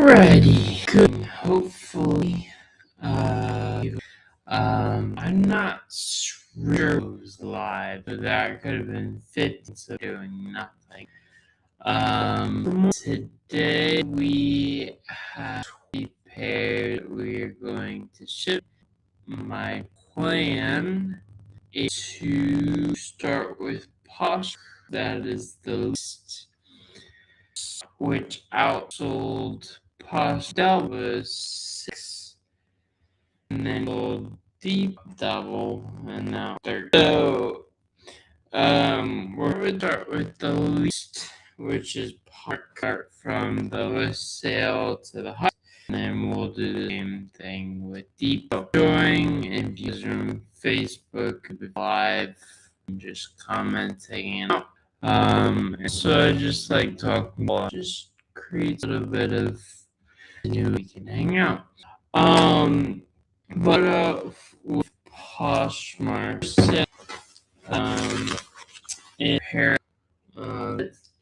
Alrighty, good. Hopefully, I'm not sure it was live, but that could have been 50 of doing nothing. Today we have 20 pairs we're going to ship. My plan is to start with Posh. That is the least, which outsold Posh was 6, and then sold deep double, and now 30. So, we're going to start with the least, which is Park from the lowest sale to the highest. And then we'll do the same thing with deep. Join if you're on Facebook Live, and just commenting and so I just like talking about, just creates a little bit of, we can hang out. But with Poshmark, in pair,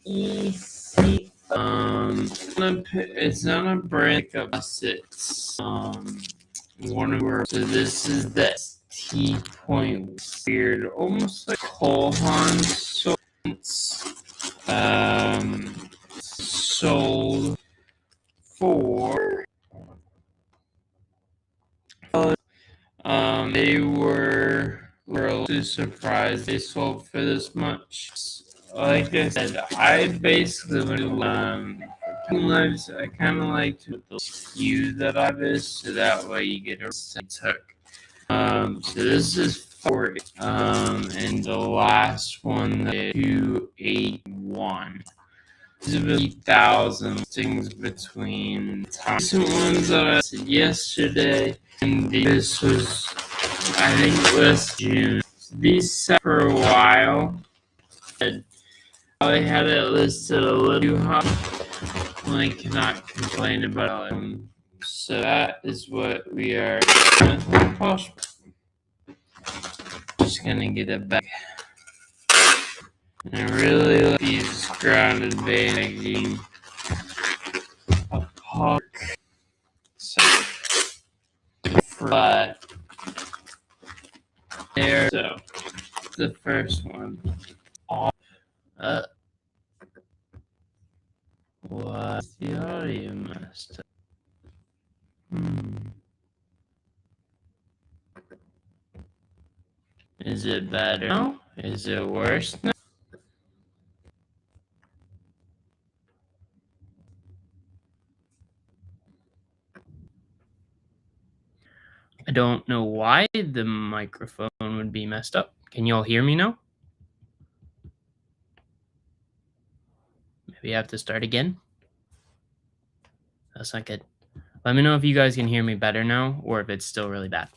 EC, it's not a break up, it's one of our, so this is the T point weird, almost like Colhan, so sold for they were a little surprised they sold for this much. Like I said, I basically lives, I kind of like to the skew that I is, so that way you get a took. So this is 40, and the last one is 281. These are 3,000 things between the recent ones that I said yesterday, and this was, I think it was June. So these sat for a while. I had it listed a little too high. I cannot complain about it. So that is what we are with. Just gonna get it back. And I really like these grounded bagging a park. So, but there, so the first one. What's the audio messed up? Is it better now? Is it worse now? I don't know why the microphone would be messed up. Can you all hear me now? Maybe I have to start again. That's not good. Let me know if you guys can hear me better now or if it's still really bad,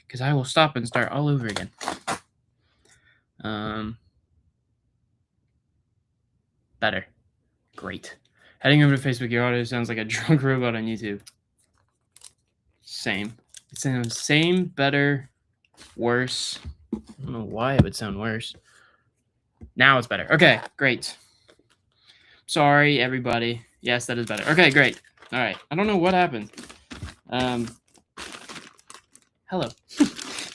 because I will stop and start all over again. Better. Great. Heading over to Facebook, your audio sounds like a drunk robot on YouTube. Same. It sounds same, better, worse. I don't know why it would sound worse. Now it's better. Okay, great. Sorry, everybody. Yes, that is better. Okay, great. All right. I don't know what happened. Hello.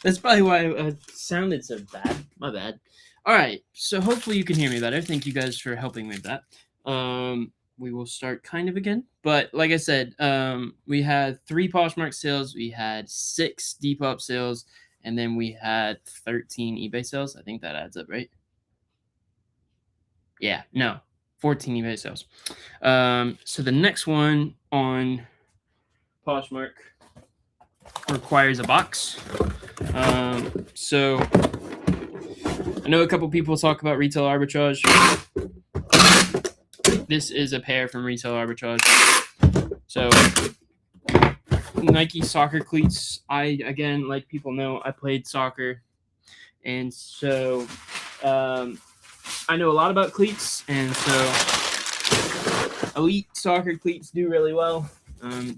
That's probably why it sounded so bad. My bad. All right. So hopefully you can hear me better. Thank you guys for helping with that. We will start kind of again. But like I said, we had 3 Poshmark sales. We had 6 Depop sales. And then we had 13 eBay sales. I think that adds up, right? Yeah. No. 14 eBay sales. So the next one on Poshmark requires a box. So I know a couple people talk about retail arbitrage. This is a pair from retail arbitrage. So Nike soccer cleats. Again, like people know, I played soccer, and so I know a lot about cleats, and so elite soccer cleats do really well.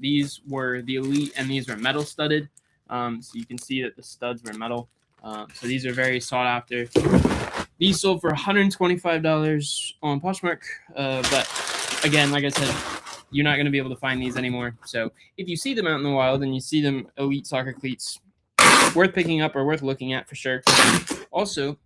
These were the elite, and these were metal studded. So you can see that the studs were metal. So these are very sought after. These sold for $125 on Poshmark. But again, like I said, you're not going to be able to find these anymore. So if you see them out in the wild and you see them elite soccer cleats, worth picking up or worth looking at for sure. Also,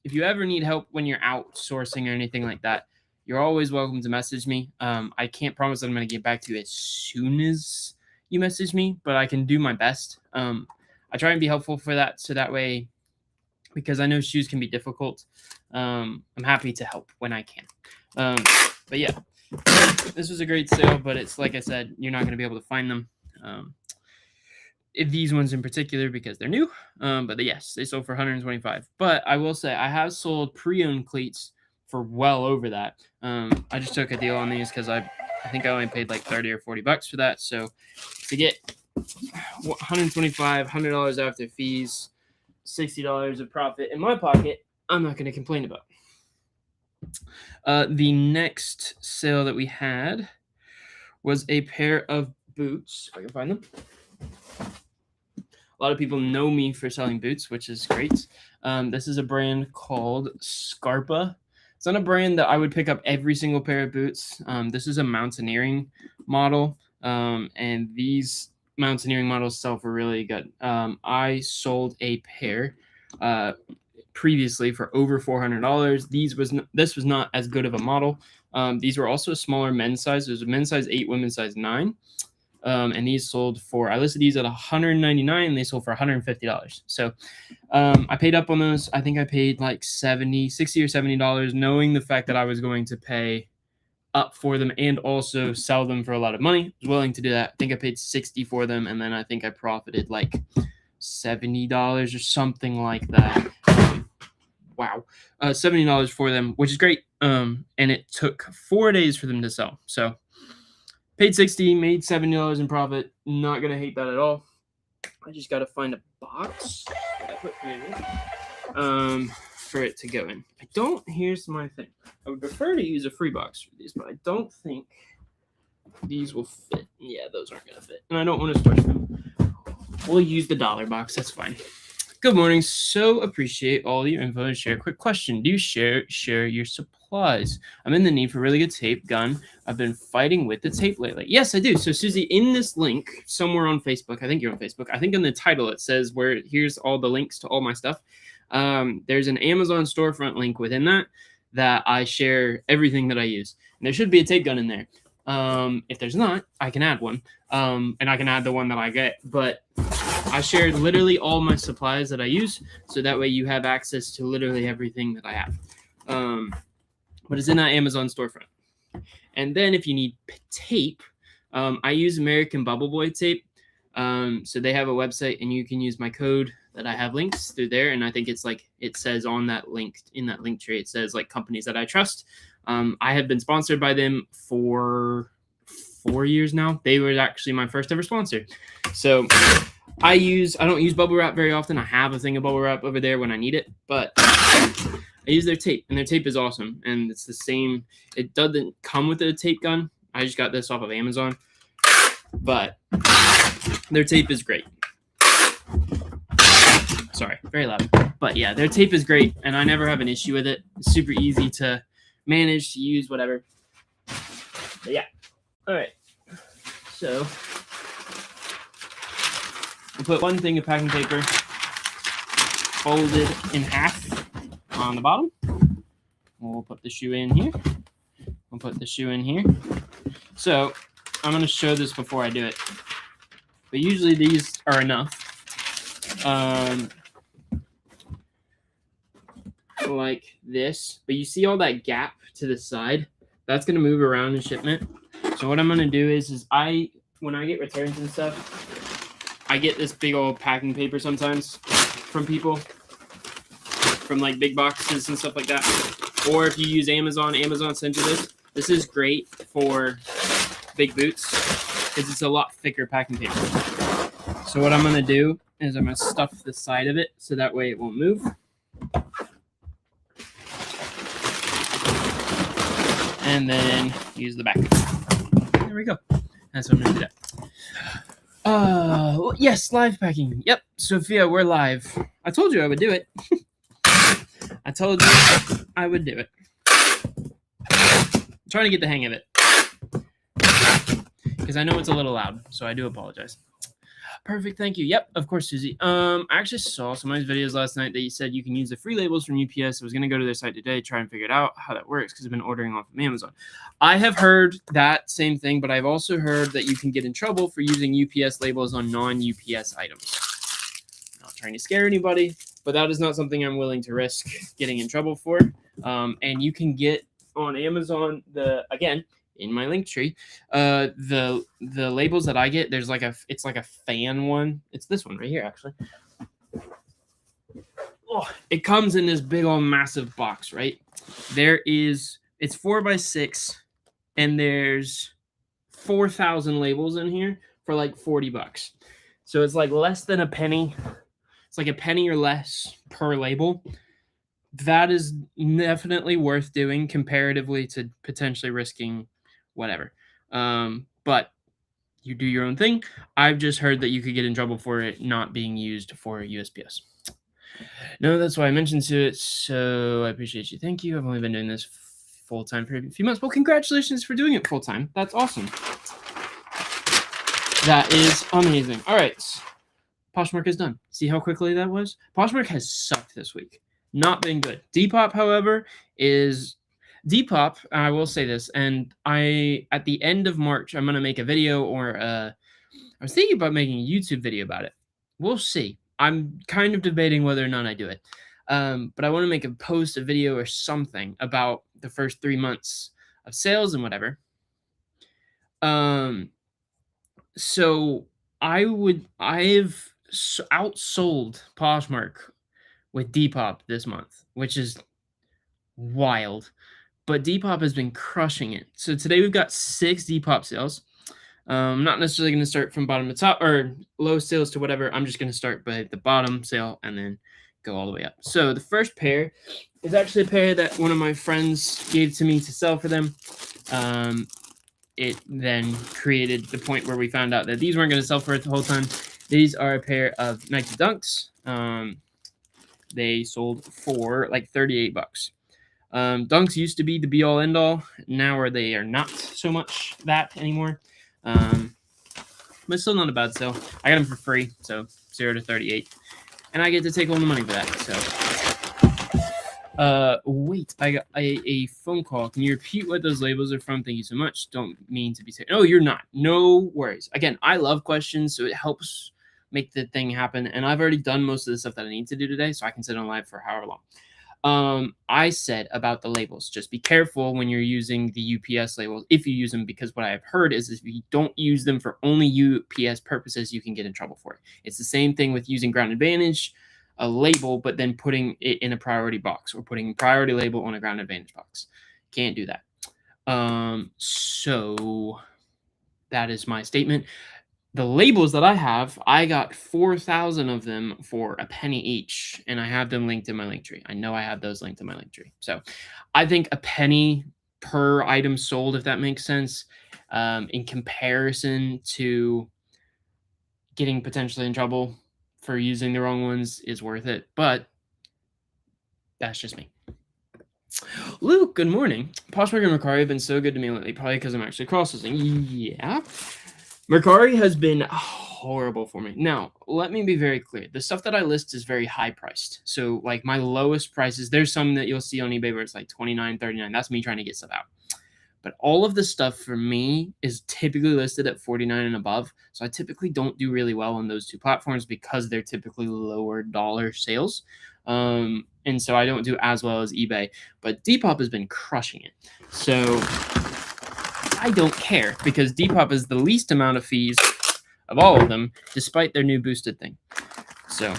if you ever need help when you're outsourcing or anything like that, you're always welcome to message me. I can't promise that I'm going to get back to you as soon as you message me, but I can do my best. I try and be helpful for that, so that way, because I know shoes can be difficult, I'm happy to help when I can. But yeah, this was a great sale, but it's like I said, you're not going to be able to find them. These ones in particular because they're new, but yes, they sold for $125. But I will say I have sold pre-owned cleats for well over that. I just took a deal on these because I think I only paid like $30 or $40 for that. So to get $125, $100 after fees, $60 of profit in my pocket, I'm not going to complain about. The next sale that we had was a pair of boots, if I can find them. A lot of people know me for selling boots, which is great. This is a brand called Scarpa. It's not a brand that I would pick up every single pair of boots. This is a mountaineering model, and these mountaineering models sell for really good. I sold a pair previously for over $400. This was not as good of a model. These were also a smaller men's size. There's a men's size 8, women's size 9. And these sold for, I listed these at $199 and they sold for $150. So I paid up on those. I think I paid like $60 or $70, knowing the fact that I was going to pay up for them and also sell them for a lot of money. I was willing to do that. I think I paid $60 for them, and then I think I profited like $70 or something like that. Wow. $70 for them, which is great. And it took 4 days for them to sell. So paid $60, made $70 in profit. Not going to hate that at all. I just got to find a box that I put for it to go in. Here's my thing. I would prefer to use a free box for these, but I don't think these will fit. Yeah, those aren't going to fit. And I don't want to squish them. We'll use the dollar box. That's fine. Good morning. So appreciate all your info and share. Quick question. Do you share your supplies? I'm in the need for really good tape gun. I've been fighting with the tape lately. Yes, I do. So Susie, in this link somewhere on Facebook, I think you're on Facebook. I think in the title it says here's all the links to all my stuff. There's an Amazon storefront link within that I share everything that I use. And there should be a tape gun in there. If there's not, I can add one. And I can add the one that I get. But I shared literally all my supplies that I use, so that way you have access to literally everything that I have. But it's in that Amazon storefront. And then if you need tape, I use American Bubble Boy tape. So they have a website, and you can use my code that I have links through there. And I think it's like it says on that link, in that link tree, it says like companies that I trust. I have been sponsored by them for 4 years now. They were actually my first ever sponsor. So I don't use bubble wrap very often. I have a thing of bubble wrap over there when I need it, but I use their tape, and their tape is awesome. And it's the same. It doesn't come with a tape gun. I just got this off of Amazon, but their tape is great. Sorry, very loud. But yeah, their tape is great, and I never have an issue with it. It's super easy to manage, to use, whatever. But yeah. All right. So we'll put one thing of packing paper folded in half on the bottom. We'll put the shoe in here. We'll put the shoe in here. So I'm going to show this before I do it. But usually these are enough. Like this. But you see all that gap to the side? That's going to move around in shipment. So what I'm going to do is when I get returns and stuff, I get this big old packing paper sometimes from people, from like big boxes and stuff like that. Or if you use Amazon sends you this. This is great for big boots because it's a lot thicker packing paper. So what I'm going to do is I'm going to stuff the side of it so that way it won't move. And then use the back. There we go. That's what I'm going to do. Well, yes, live packing. Yep, Sophia, we're live. I told you I would do it. I told you I would do it. I'm trying to get the hang of it. because I know it's a little loud, so I do apologize. Perfect, thank you. Yep, of course, Susie. I actually saw some of these videos last night that you said you can use the free labels from UPS. I was going to go to their site today, try and figure it out how that works, because I've been ordering off of Amazon. I have heard that same thing, but I've also heard that you can get in trouble for using UPS labels on non-UPS items. Not trying to scare anybody, but that is not something I'm willing to risk getting in trouble for. And you can get on Amazon again, in my link tree, the labels that I get, there's like it's like a fan one. It's this one right here, actually. Oh, it comes in this big old massive box, right? It's 4x6, and there's 4,000 labels in here for like $40. So it's like less than a penny. It's like a penny or less per label. That is definitely worth doing comparatively to potentially risking whatever. But you do your own thing. I've just heard that you could get in trouble for it not being used for USPS. No, that's why I mentioned to it. So I appreciate you. Thank you. I've only been doing this full-time for a few months. Well, congratulations for doing it full-time. That's awesome. That is amazing. All right. Poshmark is done. See how quickly that was? Poshmark has sucked this week. Not been good. Depop, however, is... Depop, I will say this, and at the end of March, I'm going to make a video, or I was thinking about making a YouTube video about it. We'll see. I'm kind of debating whether or not I do it. But I want to make a video or something about the first 3 months of sales and whatever. So I've outsold Poshmark with Depop this month, which is wild. But Depop has been crushing it. So today we've got 6 Depop sales. I'm not necessarily going to start from bottom to top or low sales to whatever. I'm just going to start by the bottom sale and then go all the way up. So the first pair is actually a pair that one of my friends gave to me to sell for them. It then created the point where we found out that these weren't going to sell for it the whole time. These are a pair of Nike Dunks. They sold for like $38. Dunks used to be the be all end all. Now they are not so much that anymore. But still not a bad sale. I got them for free, so 0 to 38. And I get to take all the money for that. So wait, I got a phone call. Can you repeat what those labels are from? Thank you so much. Don't mean to be saying, oh, you're not. No worries. Again, I love questions, so it helps make the thing happen. And I've already done most of the stuff that I need to do today, so I can sit on live for however long. I said about the labels, just be careful when you're using the UPS labels, if you use them, because what I've heard is if you don't use them for only UPS purposes, you can get in trouble for it. It's the same thing with using Ground Advantage, a label, but then putting it in a priority box or putting priority label on a Ground Advantage box. Can't do that. So that is my statement. The labels that I have, I got 4,000 of them for a penny each, and I have them linked in my link tree. I know I have those linked in my link tree. So I think a penny per item sold, if that makes sense, in comparison to getting potentially in trouble for using the wrong ones is worth it. But that's just me. Luke, good morning. Poshmark and Mercari have been so good to me lately, probably because I'm actually cross-listing. Yeah. Mercari has been horrible for me. Now, let me be very clear. The stuff that I list is very high priced. So like my lowest prices, there's some that you'll see on eBay where it's like $29, $39. That's me trying to get stuff out. But all of the stuff for me is typically listed at $49 and above. So I typically don't do really well on those two platforms because they're typically lower dollar sales. And so I don't do as well as eBay. But Depop has been crushing it. So I don't care because Depop is the least amount of fees of all of them, despite their new boosted thing. So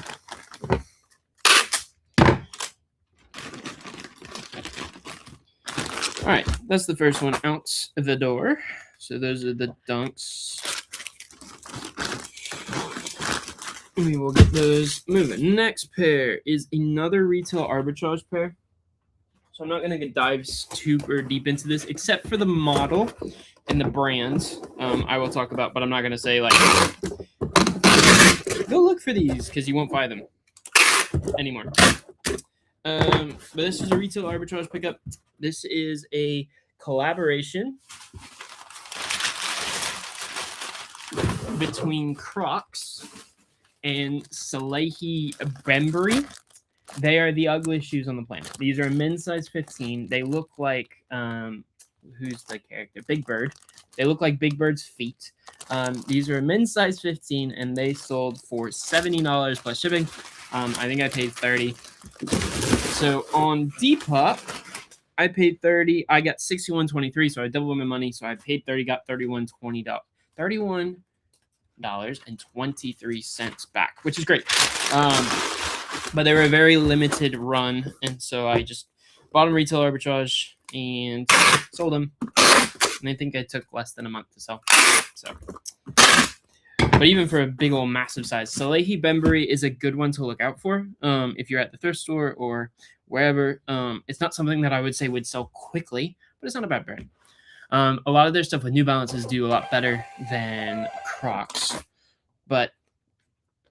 all right, that's the first one out the door. So those are the Dunks. We will get those moving. Next pair is another retail arbitrage pair. So I'm not going to dive super deep into this, except for the model and the brands I will talk about, but I'm not going to say, like, go look for these because you won't buy them anymore. But this is a retail arbitrage pickup. This is a collaboration between Crocs and Salehi Bembury. They are the ugliest shoes on the planet. These are men's size 15. They look like who's the character? Big Bird. They look like Big Bird's feet. These are men's size 15, and they sold for $70 plus shipping. I think I paid $30. So on Depop, I paid $30. I got $61.23, so I doubled my money. So I paid $30, got $31.20. $31.23 back, which is great. But they were a very limited run, and so I just bought them retail arbitrage and sold them. And I think I took less than a month to sell. So, but even for a big old massive size, Salehi Bembury is a good one to look out for. If you're at the thrift store or wherever, it's not something that I would say would sell quickly, but it's not a bad brand. A lot of their stuff with New Balances do a lot better than Crocs, but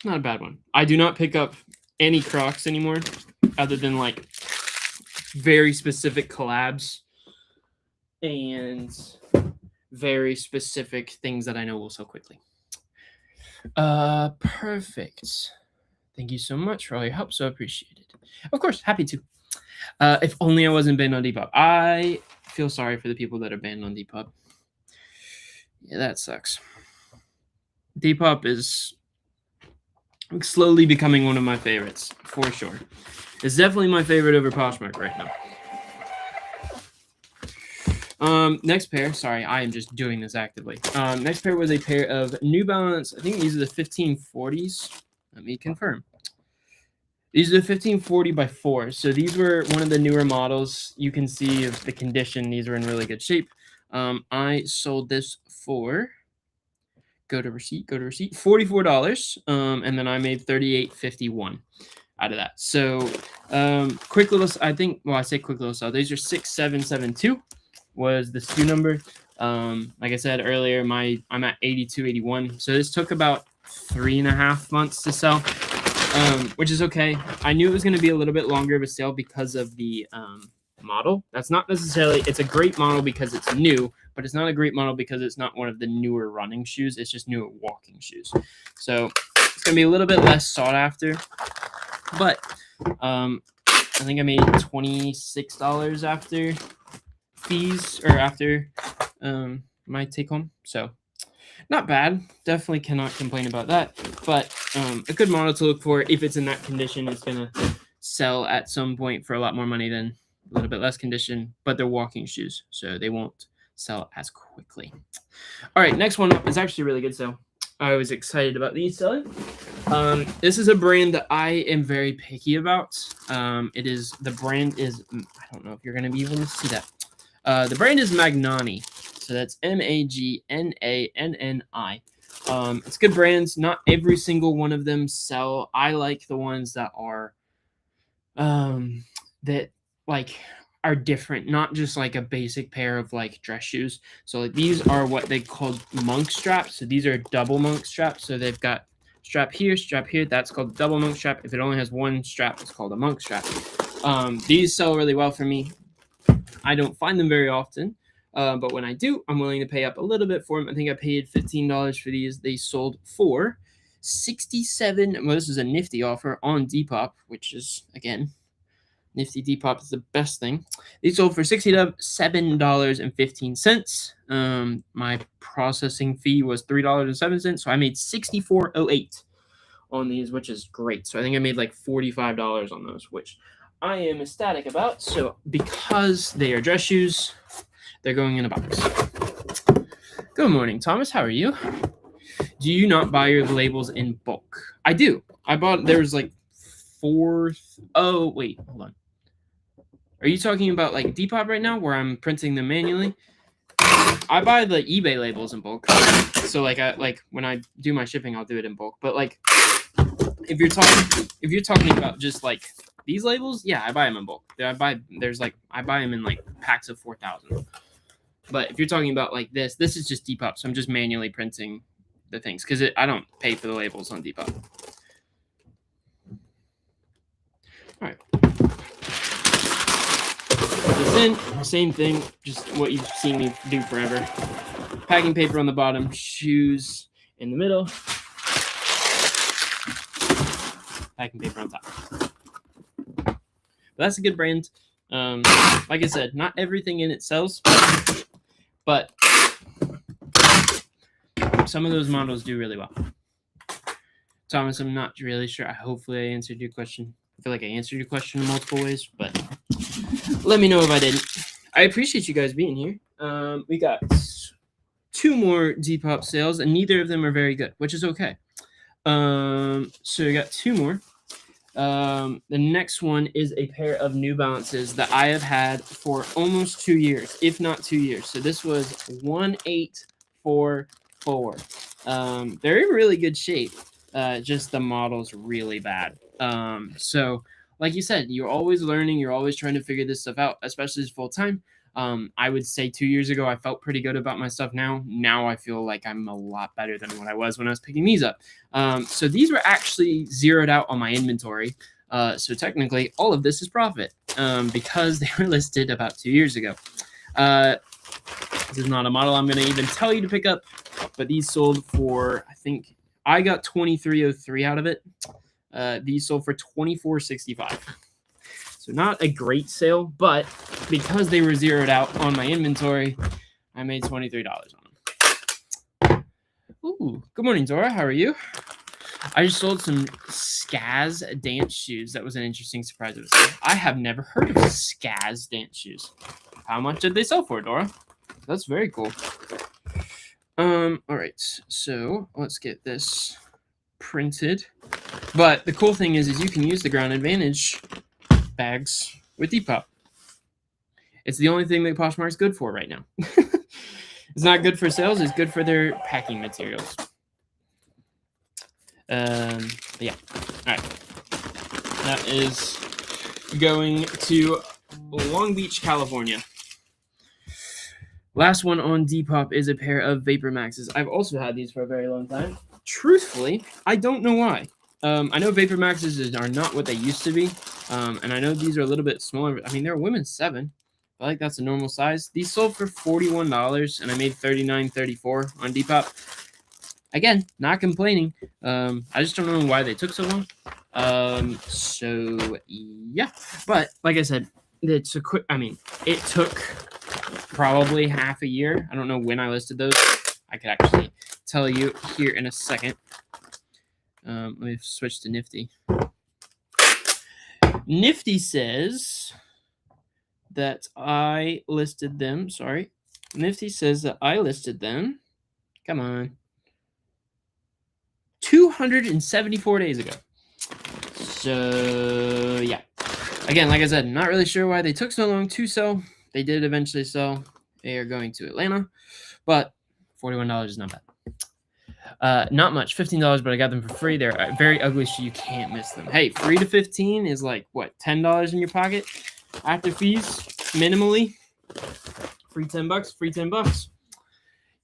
not a bad one. I do not pick up any Crocs anymore, other than like very specific collabs and very specific things that I know will sell quickly. Perfect. Thank you so much for all your help. So appreciated. Of course, happy to. If only I wasn't banned on Depop. I feel sorry for the people that are banned on Depop. Yeah, that sucks. Depop is slowly becoming one of my favorites, for sure. It's definitely my favorite over Poshmark right now. Next pair, sorry, I am just doing this actively. Next pair was a pair of New Balance. I think these are the 1540s. Let me confirm. These are the 1540 by 4. So these were one of the newer models. You can see of the condition. These were in really good shape. I sold this for, go to receipt, $44. And then I made $38.51 out of that. So quick little, I think, well, I say quick little sell. These are 6772 was the SKU number. Like I said earlier, I'm at 82.81. So this took about 3.5 months to sell. Which is okay. I knew it was going to be a little bit longer of a sale because of the model. That's not necessarily, it's a great model because it's new, but it's not a great model because it's not one of the newer running shoes. It's just newer walking shoes. So it's going to be a little bit less sought after, but I think I made $26 after fees or after my take home. So not bad. Definitely cannot complain about that. But a good model to look for. If it's in that condition, it's going to sell at some point for a lot more money than a little bit less condition. But they're walking shoes, so they won't sell as quickly. All right, next one up is actually really good. So I was excited about these selling. This is a brand that I am very picky about. The brand is, I don't know if you're going to be able to see that. The brand is Magnani. So that's Magnanni. It's good brands. Not every single one of them sell. I like the ones that are are different, not just like a basic pair of like dress shoes. So like these are what they call monk straps. So these are double monk straps. So they've got strap here. That's called double monk strap. If it only has one strap, it's called a monk strap. These sell really well for me. I don't find them very often. But when I do, I'm willing to pay up a little bit for them. I think I paid $15 for these. They sold for $67. Well, this is a nifty offer on Depop, which is, again, nifty Depop is the best thing. These sold for $67.15. My processing fee was $3.07, so I made $64.08 on these, which is great. So I think I made like $45 on those, which I am ecstatic about. So because they are dress shoes, they're going in a box. Good morning, Thomas. How are you? Do you not buy your labels in bulk? I do. I bought, there's like 4. Oh, wait, hold on. Are you talking about like Depop right now where I'm printing them manually? I buy the eBay labels in bulk. So like when I do my shipping, I'll do it in bulk. But like if you're talking about just like these labels, yeah, I buy them in bulk. I buy them in like packs of 4,000. But if you're talking about like this is just Depop, so I'm just manually printing the things because I don't pay for the labels on Depop. All right. Put this in, same thing, just what you've seen me do forever. Packing paper on the bottom, shoes, in the middle, packing paper on top. But that's a good brand. Like I said, not everything in it sells, but some of those models do really well. Thomas, I'm not really sure. Hopefully I answered your question. I feel like I answered your question in multiple ways, but let me know if I didn't. I appreciate you guys being here. We got 2 more Depop sales, and neither of them are very good, which is okay. So we got 2 more. The next one is a pair of New Balances that I have had for almost 2 years, if not 2 years. So this was 1844. They're in really good shape. Just the model's really bad. So like you said, you're always learning, you're always trying to figure this stuff out, especially as full time. I would say 2 years ago, I felt pretty good about my stuff. Now I feel like I'm a lot better than what I was when I was picking these up. So these were actually zeroed out on my inventory. So technically all of this is profit, because they were listed about 2 years ago. This is not a model I'm going to even tell you to pick up, but these sold for, I think I got 2303 out of it. These sold for 2465. So not a great sale, but because they were zeroed out on my inventory, I made $23 on them. Ooh, good morning, Zora. How are you? I just sold some Skaz dance shoes. That was an interesting surprise. I have never heard of Skaz dance shoes. How much did they sell for, Dora? That's very cool. All right, so let's get this printed. But the cool thing is you can use the Ground Advantage bags with Depop. It's the only thing that Poshmark's good for right now. It's not good for sales. It's good for their packing materials. Yeah. All right. That is going to Long Beach, California. Last one on Depop is a pair of Vapor Maxes. I've also had these for a very long time. Truthfully, I don't know why. I know Vapor Maxes are not what they used to be. And I know these are a little bit smaller. I mean, they're a women's 7. I like that's a normal size. These sold for $41, and I made $39.34 on Depop. Again, not complaining. I just don't know why they took so long. So yeah. But like I said, it's a quick. I mean, it took probably half a year. I don't know when I listed those. I could actually tell you here in a second. Let me switch to Nifty. Nifty says that I listed them. Sorry. Nifty says that I listed them. Come on. 274 days ago. So, yeah. Again, like I said, not really sure why they took so long to sell. They did eventually sell. They are going to Atlanta. But $41 is not bad. Not much, $15, but I got them for free. They're very ugly, so you can't miss them. Hey, free to 15 is like what, $10 in your pocket after fees, minimally. Free $10, free $10.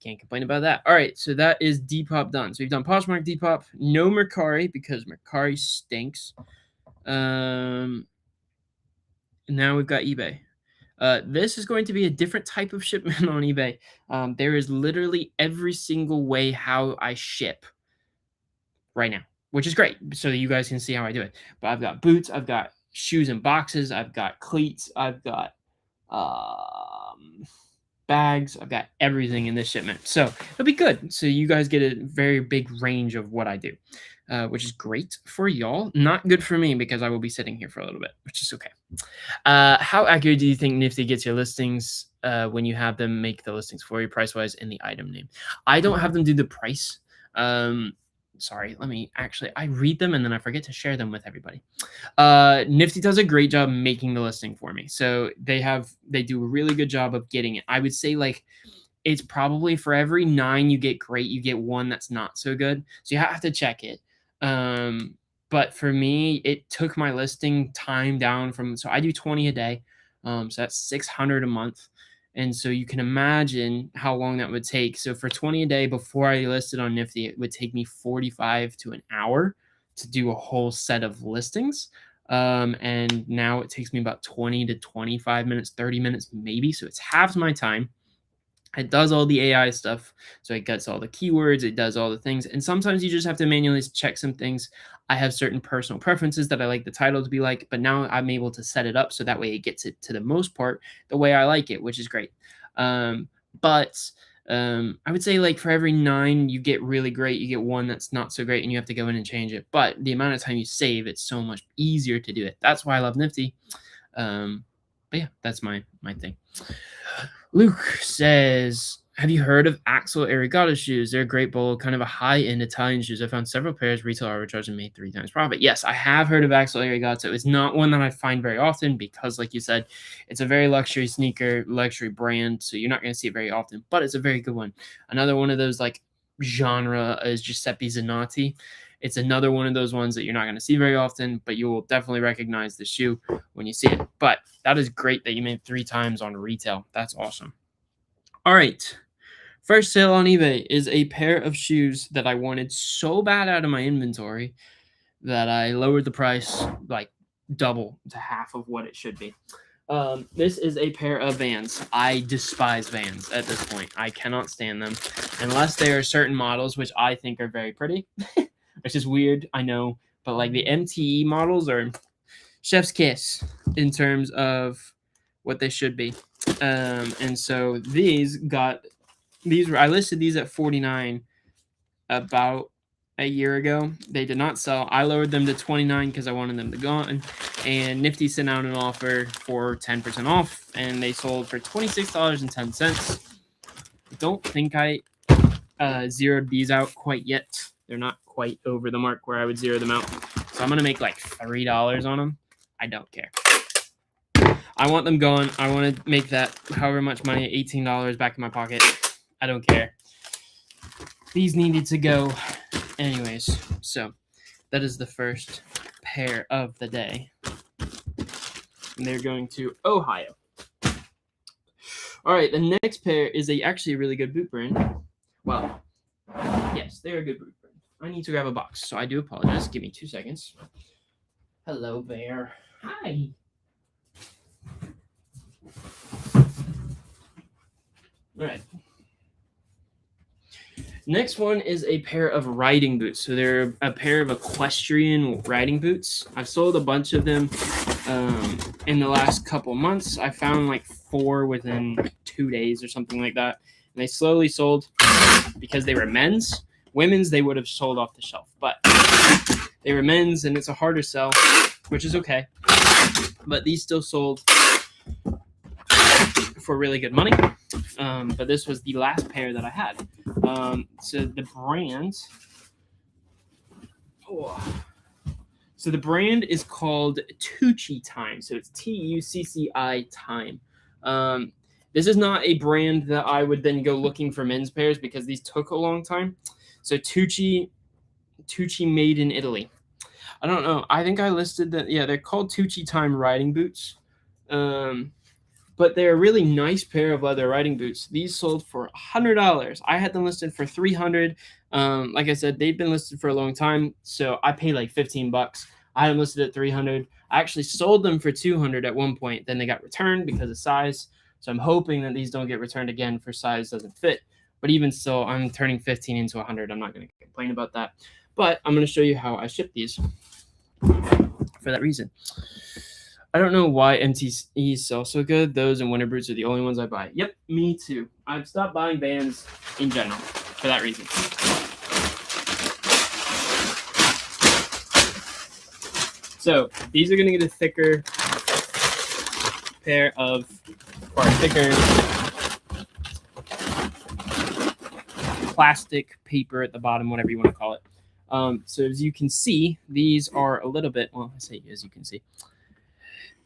Can't complain about that. All right, so that is Depop done. So we've done Poshmark, Depop, no Mercari because Mercari stinks. Now we've got eBay. This is going to be a different type of shipment on eBay. There is literally every single way how I ship right now, which is great. So you guys can see how I do it. But I've got boots, I've got shoes in boxes, I've got cleats, I've got bags, I've got everything in this shipment. So it'll be good. So you guys get a very big range of what I do, which is great for y'all. Not good for me because I will be sitting here for a little bit, which is okay. How accurate do you think Nifty gets your listings when you have them make the listings for you price-wise in the item name? I don't have them do the price. Sorry, I read them and then I forget to share them with everybody. Nifty does a great job making the listing for me. So they do a really good job of getting it. I would say like it's probably for every 9 you get great, you get 1 that's not so good. So you have to check it. But for me, it took my listing time down so I do 20 a day. So that's 600 a month. And so you can imagine how long that would take. So for 20 a day before I listed on Nifty, it would take me 45 to an hour to do a whole set of listings. And now it takes me about 20 to 25 minutes, 30 minutes maybe. So it's half my time. It does all the AI stuff. So it gets all the keywords, it does all the things. And sometimes you just have to manually check some things. I have certain personal preferences that I like the title to be like, but now I'm able to set it up so that way it gets it to the most part the way I like it, which is great. But I would say like for every 9 you get really great, you get 1 that's not so great and you have to go in and change it. But the amount of time you save, it's so much easier to do it. That's why I love Nifty. But yeah, that's my thing. Luke says, have you heard of Axel Arigato shoes? They're a great bowl, kind of a high-end Italian shoes. I found several pairs, retail arbitrage, and made 3 times profit. Yes, I have heard of Axel Arigato. It's not one that I find very often because, like you said, it's a very luxury sneaker, luxury brand, so you're not going to see it very often, but it's a very good one. Another one of those, like, genre is Giuseppe Zanotti. It's another one of those ones that you're not going to see very often, but you will definitely recognize the shoe when you see it. But that is great that you made 3 times on retail. That's awesome. All right. First sale on eBay is a pair of shoes that I wanted so bad out of my inventory that I lowered the price like double to half of what it should be. This is a pair of Vans. I despise Vans at this point. I cannot stand them unless they are certain models, which I think are very pretty. Which is weird, I know, but like the MTE models are chef's kiss in terms of what they should be. And so I listed these at 49 about a year ago. They did not sell. I lowered them to 29 because I wanted them to go on. And Nifty sent out an offer for 10% off, and they sold for $26.10. I don't think I zeroed these out quite yet. They're not quite over the mark where I would zero them out. So I'm going to make like $3 on them. I don't care. I want them gone. I want to make that however much money, $18 back in my pocket. I don't care. These needed to go anyways. So that is the first pair of the day. And they're going to Ohio. All right, the next pair is actually a really good boot brand. Well, yes, they're a good boot brand. I need to grab a box, so I do apologize. Give me 2 seconds. Hello there. Hi. All right. Next one is a pair of riding boots. So they're a pair of equestrian riding boots. I've sold a bunch of them in the last couple months. I found like 4 within 2 days or something like that. And they slowly sold because they were men's. Women's, they would have sold off the shelf. But they were men's, and it's a harder sell, which is okay. But these still sold for really good money. But this was the last pair that I had. So the brand is called Tucci Time. So it's Tucci Time. This is not a brand that I would then go looking for men's pairs because these took a long time. So Tucci made in Italy. I don't know. I think I listed that. Yeah, they're called Tucci Time riding boots. But they're a really nice pair of leather riding boots. These sold for $100. I had them listed for $300. Like I said, they've been listed for a long time, so I paid like $15. I had them listed at $300. I actually sold them for $200 at one point. Then they got returned because of size. So I'm hoping that these don't get returned again for size doesn't fit. But even still, I'm turning 15 into 100. I'm not going to complain about that. But I'm going to show you how I ship these for that reason. I don't know why MTE sell so good. Those and winter boots are the only ones I buy. Yep, me too. I've stopped buying Vans in general for that reason. So these are going to get a thicker pair of, or a thicker plastic paper at the bottom, whatever you want to call it. So as you can see, these are a little bit, well, I say as you can see.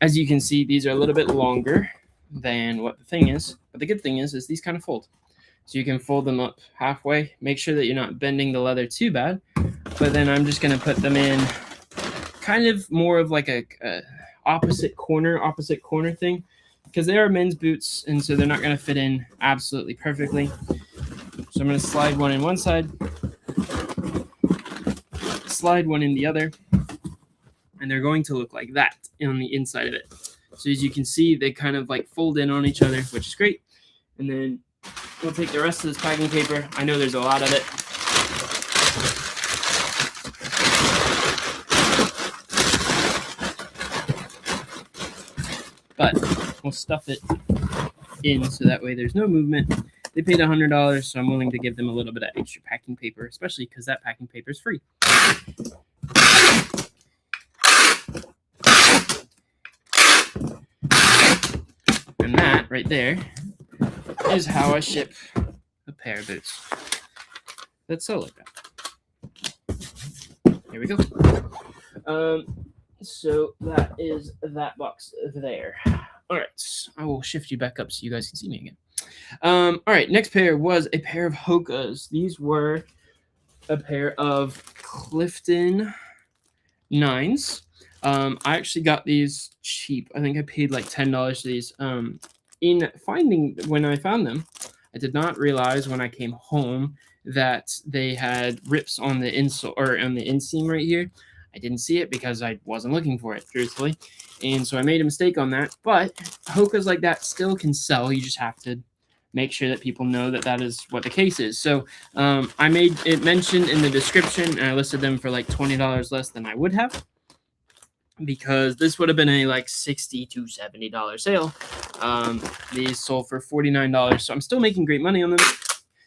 As you can see, these are a little bit longer than what the thing is. But the good thing is these kind of fold. So you can fold them up halfway. Make sure that you're not bending the leather too bad. But then I'm just going to put them in kind of more of like a opposite corner thing. Because they are men's boots, and so they're not going to fit in absolutely perfectly. So I'm going to slide one in one side. Slide one in the other. And they're going to look like that on the inside of it. So as you can see, they kind of like fold in on each other, which is great. And then we'll take the rest of this packing paper. I know there's a lot of it. But we'll stuff it in so that way there's no movement. They paid $100, so I'm willing to give them a little bit of extra packing paper, especially because that packing paper is free. And that right there is how I ship a pair of boots that sell like that. Here we go. So that is that box there. All right, I will shift you back up so you guys can see me again. All right, next pair was a pair of Hokas. These were a pair of Clifton 9s. I actually got these cheap. I think I paid like $10 for these. When I found them, I did not realize when I came home that they had rips on the insole or on the inseam right here. I didn't see it because I wasn't looking for it, truthfully. And so I made a mistake on that. But Hokas like that still can sell. You just have to make sure that people know that that is what the case is. So I made it mentioned in the description, and I listed them for like $20 less than I would have, because this would have been a like $60 to $70 sale. These sold for $49, so I'm still making great money on them,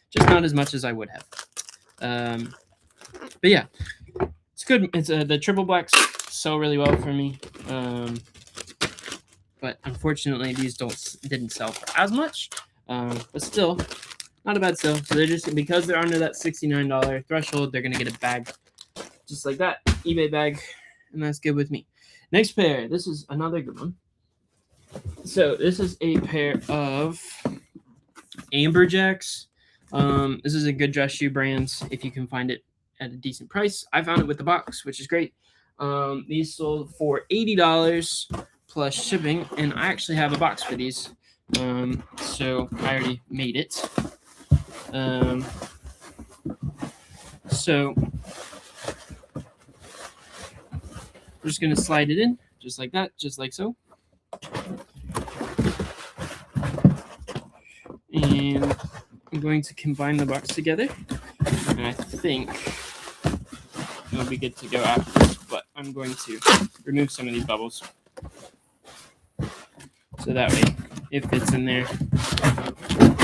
just not as much as I would have. But yeah, it's good. It's the triple blacks sell really well for me, but unfortunately these didn't sell for as much. But still, not a bad sale. So they're just, because they're under that $69 threshold, they're gonna get a bag just like that, eBay bag, and that's good with me. Next pair, this is another good one. So this is a pair of Amberjacks. This is a good dress shoe brand if you can find it at a decent price. I found it with the box, which is great. These sold for $80 plus shipping, and I actually have a box for these. So I already made it. So we're just gonna slide it in just like that, just like so. And I'm going to combine the box together, and I think it'll be good to go after this, but I'm going to remove some of these bubbles so that way it fits in there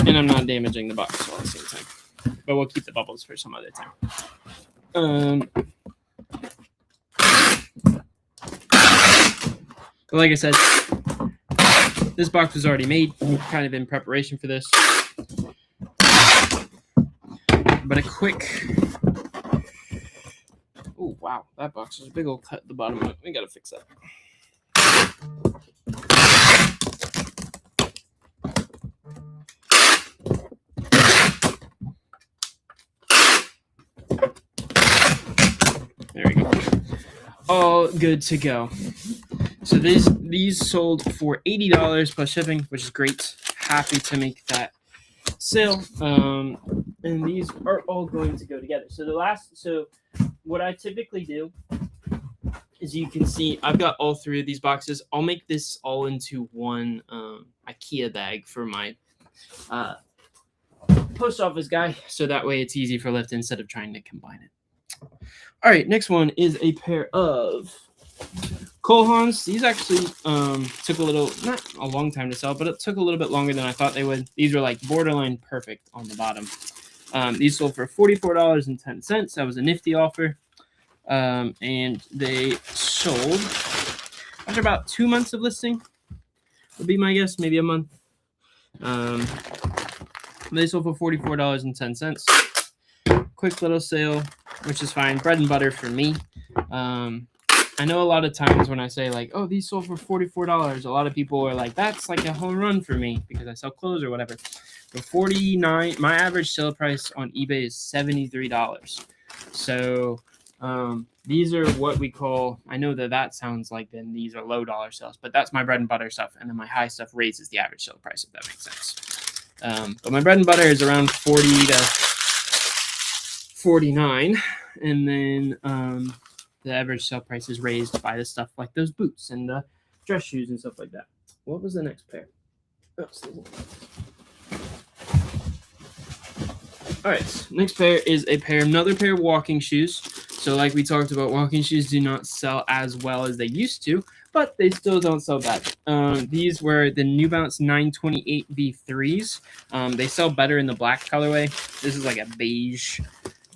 and I'm not damaging the box all at the same time. But we'll keep the bubbles for some other time. But like I said, this box was already made, kind of in preparation for this. But a quick... Oh, wow. That box is a big old cut at the bottom of it. We got to fix that. There we go. All good to go. So these sold for $80 plus shipping, which is great. Happy to make that sale. And these are all going to go together. So what I typically do is, you can see I've got all three of these boxes. I'll make this all into one IKEA bag for my post office guy, so that way it's easy for lift instead of trying to combine it. All right, next one is a pair of Kohans. These actually took not a long time to sell, but it took a little bit longer than I thought they would. These were like borderline perfect on the bottom. These sold for $44.10. That was a nifty offer. And they sold after about 2 months of listing, would be my guess, maybe a month. They sold for $44.10. Quick little sale, which is fine. Bread and butter for me. I know a lot of times when I say like, oh, these sold for $44, a lot of people are like, that's like a home run for me because I sell clothes or whatever. For $49, my average sale price on eBay is $73. So these are what we call, I know that sounds like then these are low dollar sales, but that's my bread and butter stuff. And then my high stuff raises the average sale price, if that makes sense. But my bread and butter is around 40 to 49. And then the average sale price is raised by the stuff like those boots and the dress shoes and stuff like that. What was the next pair? Oh, All right, next pair is another pair of walking shoes. So like we talked about, walking shoes do not sell as well as they used to, but they still don't sell bad. These were the New Balance 928 V3s. They sell better in the black colorway. This is like a beige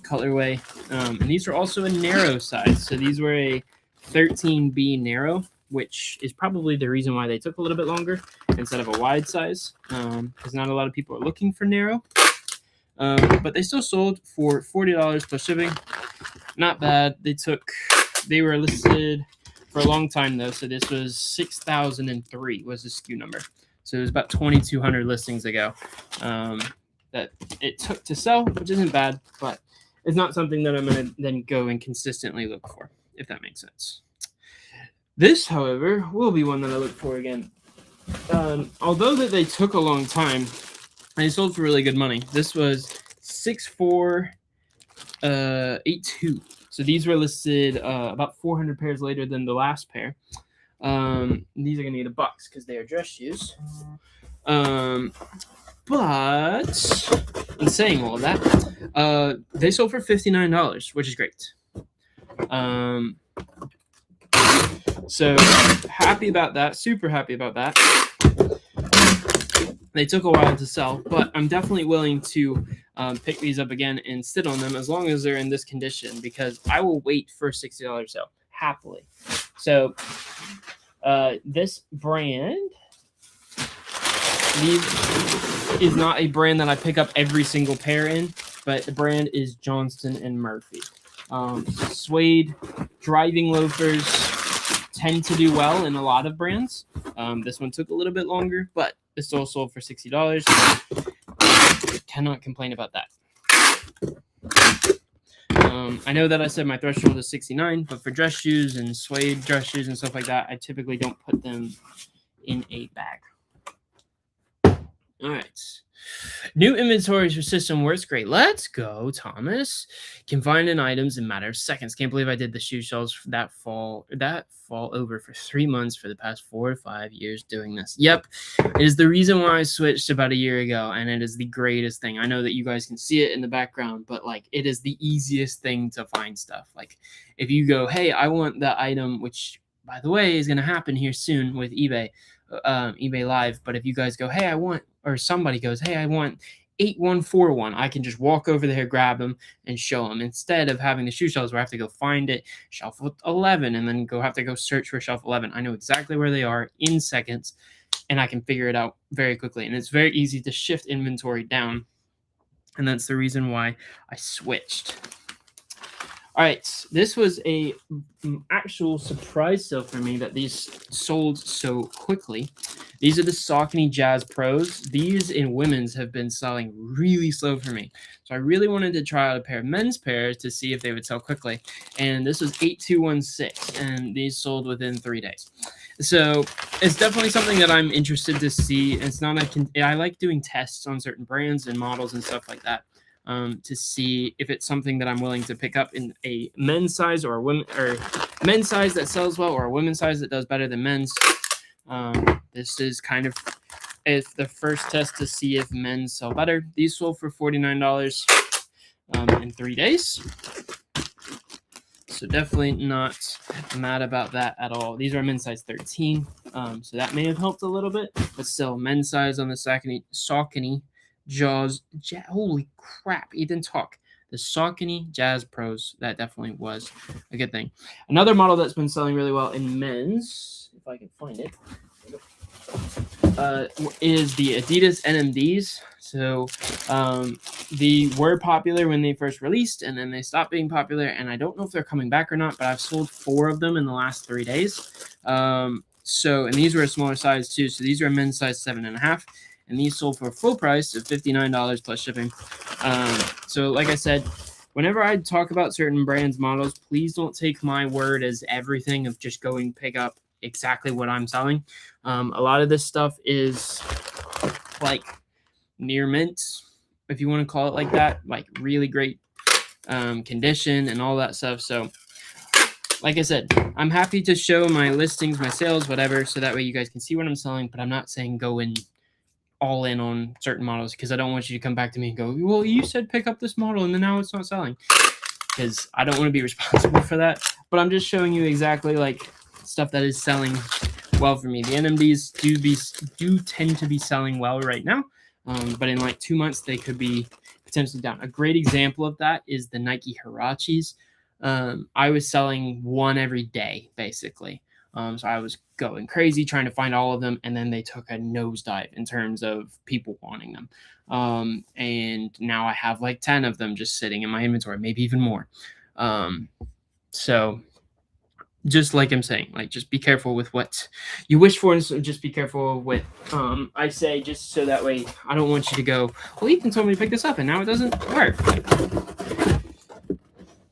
colorway. And these are also a narrow size. So these were a 13B narrow, which is probably the reason why they took a little bit longer instead of a wide size, because not a lot of people are looking for narrow. But they still sold for $40 plus shipping. Not bad. They were listed for a long time though. So this was 6,003 was the SKU number. So it was about 2,200 listings ago that it took to sell, which isn't bad, but it's not something that I'm going to then go and consistently look for, if that makes sense. This, however, will be one that I look for again. Although that they took a long time, they sold for really good money. This was 6,482. So these were listed about 400 pairs later than the last pair. These are gonna need $1 because they are dress shoes. But in saying all of that, they sold for $59, which is great. So happy about that. Super happy about that. They took a while to sell, but I'm definitely willing to pick these up again and sit on them as long as they're in this condition, because I will wait for a $60 sale happily. So this brand, is not a brand that I pick up every single pair in, but the brand is Johnston and Murphy. Suede driving loafers tend to do well in a lot of brands. This one took a little bit longer, but it still sold for $60. Cannot complain about that. I know that I said my threshold is 69, but for dress shoes and suede dress shoes and stuff like that, I typically don't put them in a bag. All right. New inventories for system works great. Let's go, Thomas. Can find in items in a matter of seconds. Can't believe I did the shoe shelves that fall over for 3 months for the past 4 or 5 years doing this. Yep, it is the reason why I switched about a year ago, and it is the greatest thing. I know that you guys can see it in the background, but like it is the easiest thing to find stuff. Like if you go, hey, I want that item, which by the way is going to happen here soon with eBay Live. But if you guys go, hey, I want, or somebody goes, hey, I want 8141, I can just walk over there, grab them, and show them, instead of having the shoe shelves where I have to go find it, shelf 11, and then have to go search for shelf 11. I know exactly where they are in seconds, and I can figure it out very quickly. And it's very easy to shift inventory down, and that's the reason why I switched. All right, this was a actual surprise sale for me that these sold so quickly. These are the Saucony Jazz Pros. These in women's have been selling really slow for me. So I really wanted to try out a pair of men's pairs to see if they would sell quickly. And this was 8216, and these sold within 3 days. So it's definitely something that I'm interested to see. It's not I like doing tests on certain brands and models and stuff like that. To see if it's something that I'm willing to pick up in a men's size or men's size that sells well, or a women's size that does better than men's. This is kind of the first test to see if men's sell better. These sold for $49 in 3 days. So definitely not mad about that at all. These are men's size 13. So that may have helped a little bit, but still men's size on the Saucony holy crap, Ethan talk. The Saucony Jazz Pros, that definitely was a good thing. Another model that's been selling really well in men's, if I can find it, is the Adidas NMDs. So they were popular when they first released, and then they stopped being popular, and I don't know if they're coming back or not, but I've sold 4 of them in the last 3 days. And these were a smaller size too. So these are a men's size 7.5. And these sold for full price of $59 plus shipping. So like I said, whenever I talk about certain brands, models, please don't take my word as everything of just going pick up exactly what I'm selling. A lot of this stuff is like near mint, if you want to call it like that, like really great condition and all that stuff. So like I said, I'm happy to show my listings, my sales, whatever, so that way you guys can see what I'm selling, but I'm not saying go and all in on certain models because I don't want you to come back to me and go, well, you said pick up this model and then now it's not selling, because I don't want to be responsible for that. But I'm just showing you exactly like stuff that is selling well for me. The NMDs do tend to be selling well right now, but in like 2 months they could be potentially down. A great example of that is the Nike Hirachis. I was selling one every day basically. So I was going crazy trying to find all of them, and then they took a nosedive in terms of people wanting them. And now I have like 10 of them just sitting in my inventory, maybe even more. So just like I'm saying, like just be careful with what you wish for, and so just be careful with I say, just so that way I don't want you to go, well, Ethan told me to pick this up and now it doesn't work.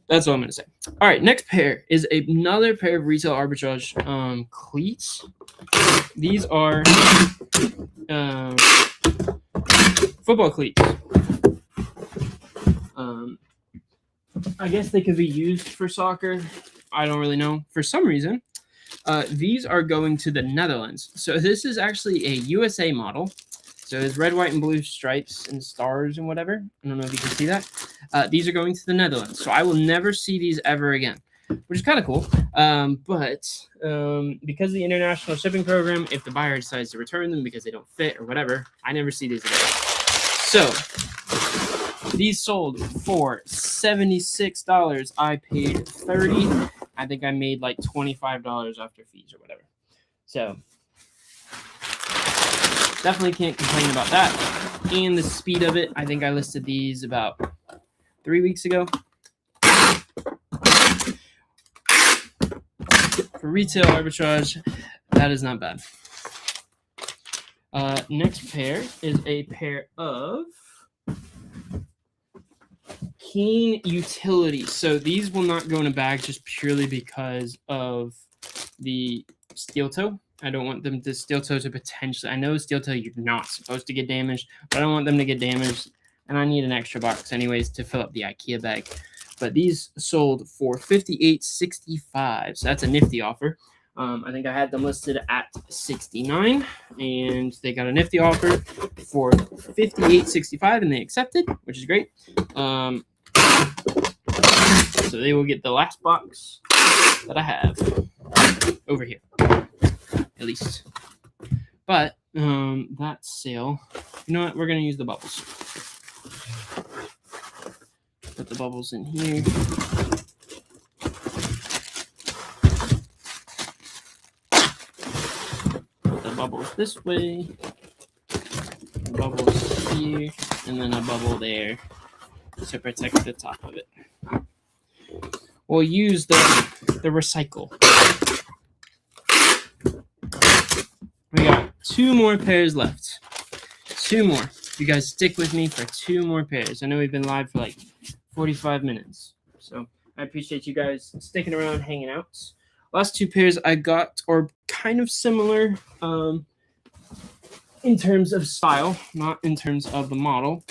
That's all I'm going to say. All right, next pair is another pair of retail arbitrage cleats. These are football cleats. I guess they could be used for soccer. I don't really know. For some reason, these are going to the Netherlands. So this is actually a USA model. So it's red, white, and blue stripes and stars and whatever. I don't know if you can see that. These are going to the Netherlands. So I will never see these ever again, which is kind of cool. But because of the international shipping program, if the buyer decides to return them because they don't fit or whatever, I never see these again. So these sold for $76. I paid $30. I think I made like $25 after fees or whatever. So definitely can't complain about that. And the speed of it, I think I listed these about 3 weeks ago. For retail arbitrage, that is not bad. Next pair is a pair of Keen utilities. So these will not go in a bag just purely because of the steel toe. I don't want them to steel toe to potentially, I know steel toe you're not supposed to get damaged, but I don't want them to get damaged, and I need an extra box anyways to fill up the IKEA bag. But these sold for $58.65, so that's a nifty offer. I think I had them listed at $69, and they got a nifty offer for $58.65, and they accepted, which is great. So they will get the last box that I have over here, at least. But that sale, you know what? We're gonna use the bubbles. Put the bubbles in here. Put the bubbles this way. Bubbles here, and then a bubble there to protect the top of it. We'll use the recycle. We got 2 more pairs left. 2 more. You guys stick with me for 2 more pairs. I know we've been live for like 45 minutes. So I appreciate you guys sticking around, hanging out. Last 2 pairs I got are kind of similar in terms of style, not in terms of the model.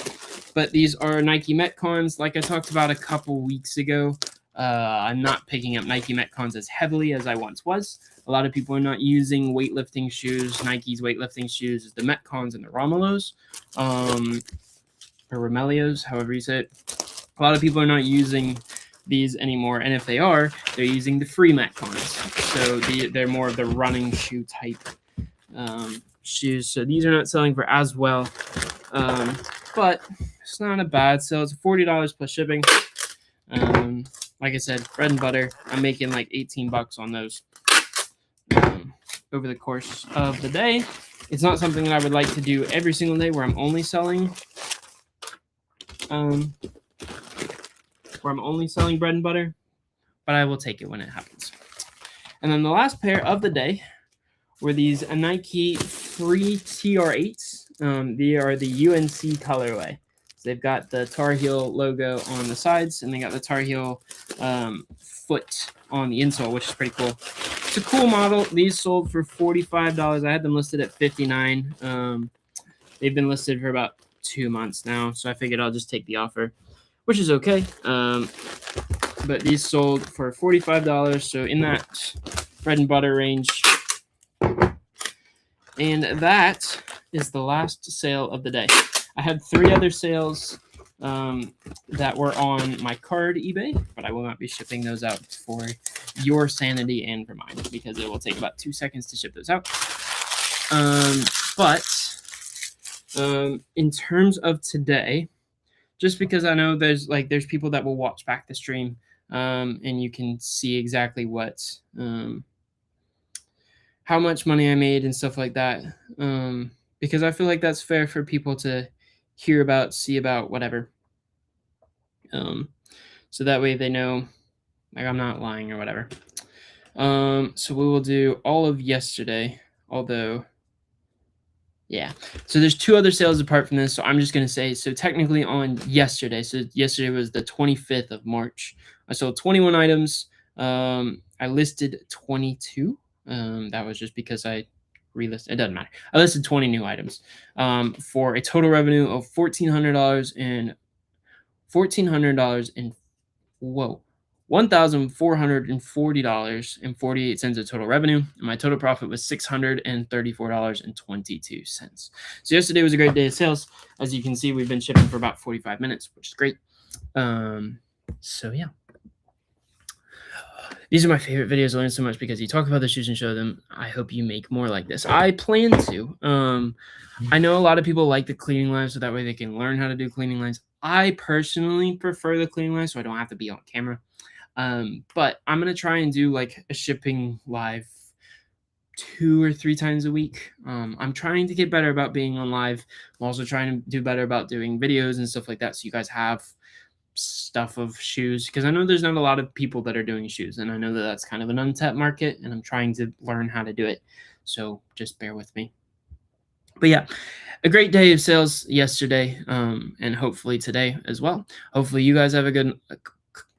But these are Nike Metcons, like I talked about a couple weeks ago. I'm not picking up Nike Metcons as heavily as I once was. A lot of people are not using weightlifting shoes. Nike's weightlifting shoes is the Metcons and the Romelos, or Romelios, however you say it. A lot of people are not using these anymore, and if they are, they're using the free Metcons. So they're more of the running shoe type shoes. So these are not selling for as well, but it's not a bad sale. It's $40 plus shipping. Like I said, bread and butter. I'm making like 18 bucks on those over the course of the day. It's not something that I would like to do every single day where I'm only selling bread and butter, but I will take it when it happens. And then the last pair of the day were these Nike Free TR8s. They are the UNC colorway. They've got the Tar Heel logo on the sides, and they got the Tar Heel foot on the insole, which is pretty cool. It's a cool model. These sold for $45. I had them listed at $59. They've been listed for about 2 months now, so I figured I'll just take the offer, which is okay. But these sold for $45, so in that bread and butter range. And that is the last sale of the day. I had 3 other sales that were on my card eBay, but I will not be shipping those out for your sanity and for mine because it will take about 2 seconds to ship those out. But in terms of today, just because I know there's people that will watch back the stream, and you can see exactly what how much money I made and stuff like that. Because I feel like that's fair for people to hear about, see about, whatever. So that way they know, like, I'm not lying or whatever. So we will do all of yesterday, although, yeah. So there's 2 other sales apart from this, so I'm just going to say, so technically on yesterday, so yesterday was the 25th of March, I sold 21 items. I listed 22. That was just because I relisted. It doesn't matter. I listed 20 new items for a total revenue of $1,400 and $1,440.48 of total revenue, and my total profit was $634.22. So yesterday was a great day of sales. As you can see, we've been shipping for about 45 minutes, which is great. So yeah. These are my favorite videos. I learned so much because you talk about the shoes and show them. I hope you make more like this. I plan to. I know a lot of people like the cleaning live, so that way they can learn how to do cleaning lives. I personally prefer the cleaning live, so I don't have to be on camera. But I'm going to try and do like a shipping live 2 or 3 times a week. I'm trying to get better about being on live. I'm also trying to do better about doing videos and stuff like that, so you guys have stuff of shoes, because I know there's not a lot of people that are doing shoes, and I know that that's kind of an untapped market, and I'm trying to learn how to do it, so just bear with me. But yeah, a great day of sales yesterday, and hopefully today as well. Hopefully you guys have a good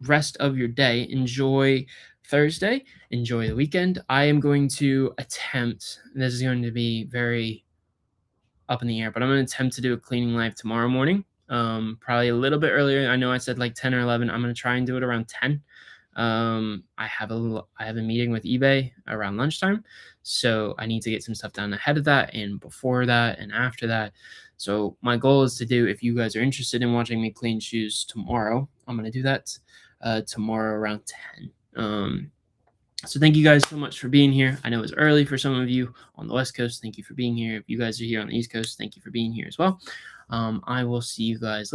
rest of your day. Enjoy Thursday, enjoy the weekend. I am going to attempt, this is going to be very up in the air, but I'm going to attempt to do a cleaning live tomorrow morning. Probably a little bit earlier. I know I said like 10 or 11. I'm going to try and do it around 10. I have a meeting with eBay around lunchtime, so I need to get some stuff done ahead of that and before that and after that. So my goal is to do, if you guys are interested in watching me clean shoes tomorrow, I'm going to do that tomorrow around 10. So thank you guys so much for being here. I know it's early for some of you on the West Coast. Thank you for being here. If you guys are here on the East Coast, thank you for being here as well. I will see you guys later.